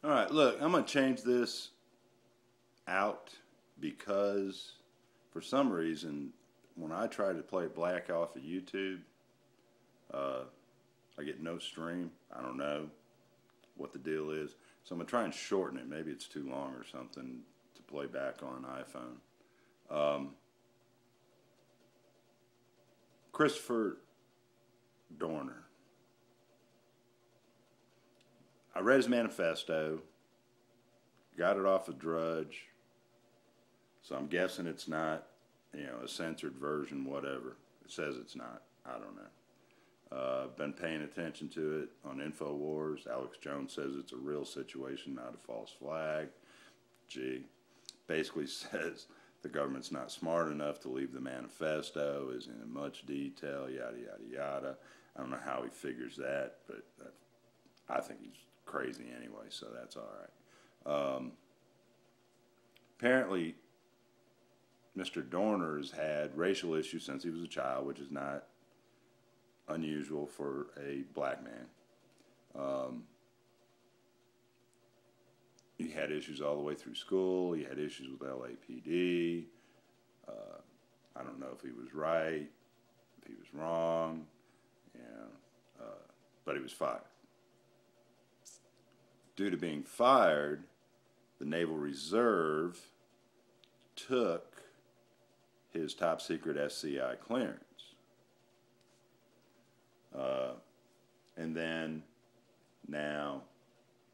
All right, look, I'm going to change this out because for some reason, when I try to play black off of YouTube, I get no stream. I don't know what the deal is. So I'm going to try and shorten it. Maybe it's too long or something to play back on iPhone. Christopher Dorner. I read his manifesto, got it off of Drudge, so I'm guessing it's not, a censored version, whatever. It says it's not. I don't know. Been paying attention to it on InfoWars. Alex Jones says it's a real situation, not a false flag. Basically says the government's not smart enough to leave the manifesto, is in much detail, yada, yada, yada. I don't know how he figures that, but I think he's crazy anyway, so that's all right. Apparently, Mr. Dorner has had racial issues since he was a child, which is not unusual for a black man. He had issues all the way through school. He had issues with LAPD. I don't know if he was right, if he was wrong, but he was fired. Due to being fired, the Naval Reserve took his top secret SCI clearance. And then now,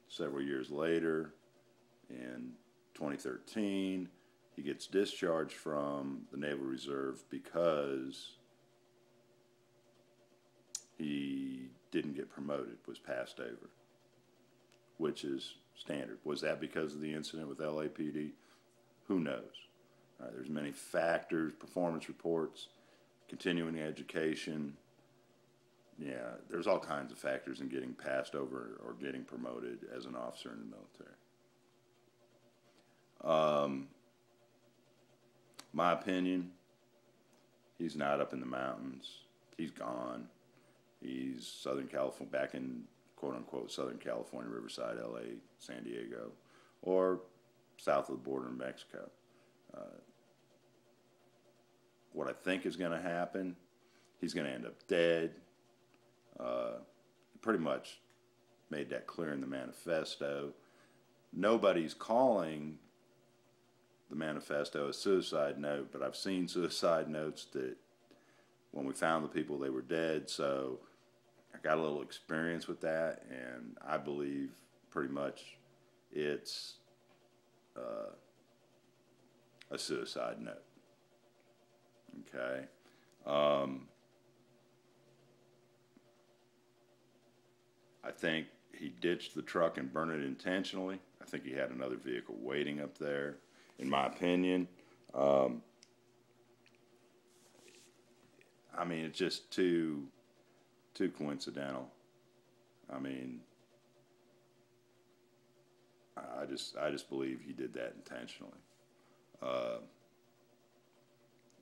several years later, in 2013, he gets discharged from the Naval Reserve because he didn't get promoted, was passed over, which is standard. Was that because of the incident with LAPD? Who knows? There's many factors, performance reports, continuing education. Yeah, there's all kinds of factors in getting passed over or getting promoted as an officer in the military. My opinion, he's not up in the mountains. He's gone. He's Southern California, back in quote-unquote Southern California, Riverside, LA, San Diego, or south of the border in Mexico. What I think is going to happen, he's going to end up dead. Pretty much made that clear in the manifesto. Nobody's calling the manifesto a suicide note, but I've seen suicide notes that when we found the people, they were dead. So I got a little experience with that, and I believe pretty much it's a suicide note. Okay. I think he ditched the truck and burned it intentionally. I think he had another vehicle waiting up there, in my opinion. I mean, it's just too coincidental. I mean, I just believe he did that intentionally.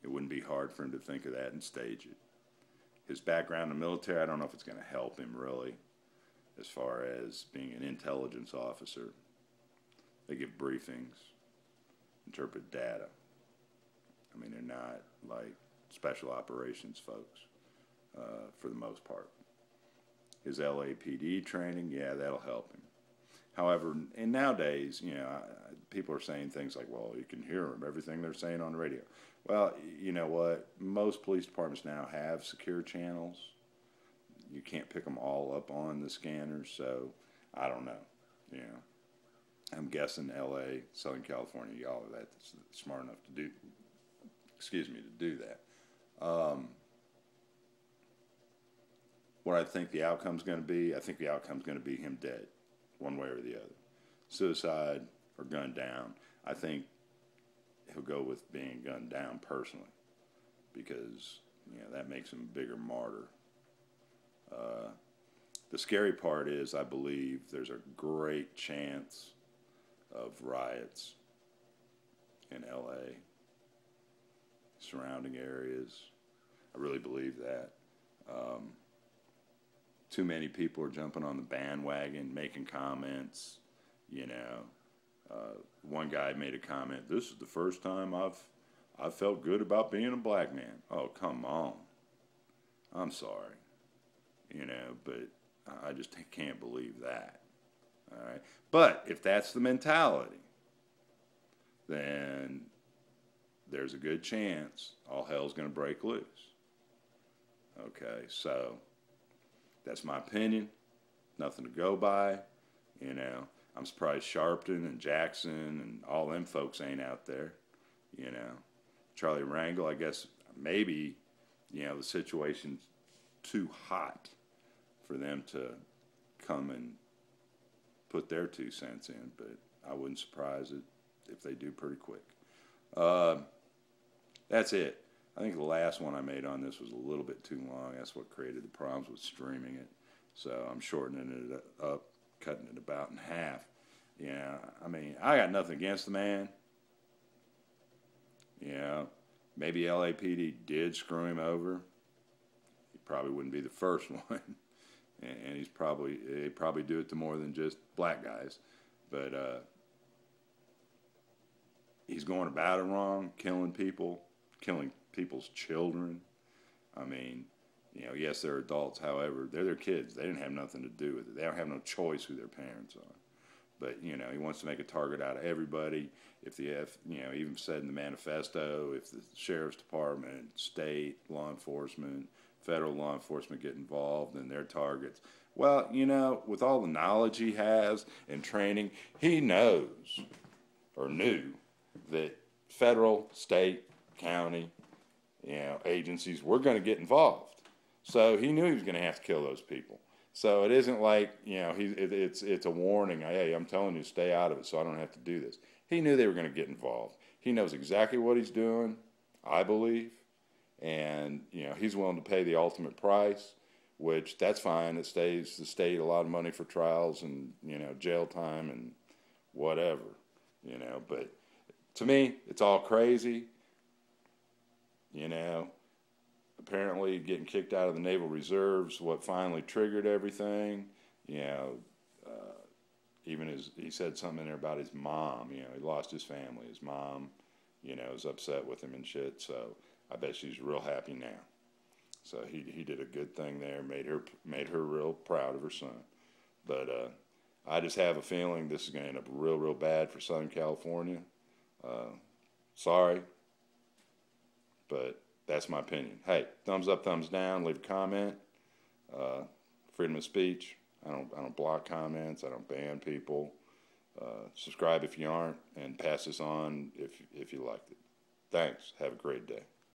It wouldn't be hard for him to think of that and stage it. His background in the military, I don't know if it's going to help him really, as far as being an intelligence officer. They give briefings, interpret data. I mean, they're not like special operations folks, for the most part. His LAPD training, yeah, that'll help him. However, and nowadays, people are saying things like, well, you can hear them, everything they're saying on the radio. Well, you know what? Most police departments now have secure channels. You can't pick them all up on the scanners, so I don't know. I'm guessing LA, Southern California, y'all are that smart enough to do that. What I think the outcome's going to be, I think the outcome's going to be him dead, one way or the other. Suicide or gunned down. I think he'll go with being gunned down personally because, that makes him a bigger martyr. The scary part is I believe there's a great chance of riots in LA, surrounding areas. I really believe that. Too many people are jumping on the bandwagon, making comments, You know, one guy made a comment, "This is the first time I've felt good about being a black man." Oh, come on. I'm sorry. You know, but I just can't believe that. All right. But if that's the mentality, then there's a good chance all hell's going to break loose. Okay, so that's my opinion. Nothing to go by. You know, I'm surprised Sharpton and Jackson and all them folks ain't out there. You know, Charlie Rangel, I guess maybe, you know, the situation's too hot for them to come and put their 2 cents in, but I wouldn't surprise it if they do pretty quick. That's it. I think the last one I made on this was a little bit too long. That's what created the problems with streaming it. So I'm shortening it up, cutting it about in half. You know, I mean, I got nothing against the man. You know, maybe LAPD did screw him over. He probably wouldn't be the first one. And they probably do it to more than just black guys. But he's going about it wrong, killing people, killing people's children. I mean, you know, yes, they're adults. However, they're their kids. They didn't have nothing to do with it. They don't have no choice who their parents are. But, you know, he wants to make a target out of everybody. If the you know, even said in the manifesto, if the sheriff's department, state law enforcement, federal law enforcement get involved in their targets. Well, you know, with all the knowledge he has and training, he knows or knew that federal, state, county, you know, agencies were going to get involved. So he knew he was going to have to kill those people. So it isn't like, you know, it's a warning. Hey, I'm telling you, stay out of it so I don't have to do this. He knew they were going to get involved. He knows exactly what he's doing, I believe. And, you know, he's willing to pay the ultimate price, which that's fine. It saves the state a lot of money for trials and, you know, jail time and whatever, you know. But to me, it's all crazy, you know. Apparently getting kicked out of the Naval Reserves, what finally triggered everything, you know. Even he said something in there about his mom, you know, he lost his family. His mom, you know, was upset with him and shit, so I bet she's real happy now. So he did a good thing there, made her real proud of her son. But I just have a feeling this is going to end up real bad for Southern California. Sorry, but that's my opinion. Hey, thumbs up, thumbs down. Leave a comment. Freedom of speech. I don't block comments. I don't ban people. Subscribe if you aren't, and pass this on if you liked it. Thanks. Have a great day.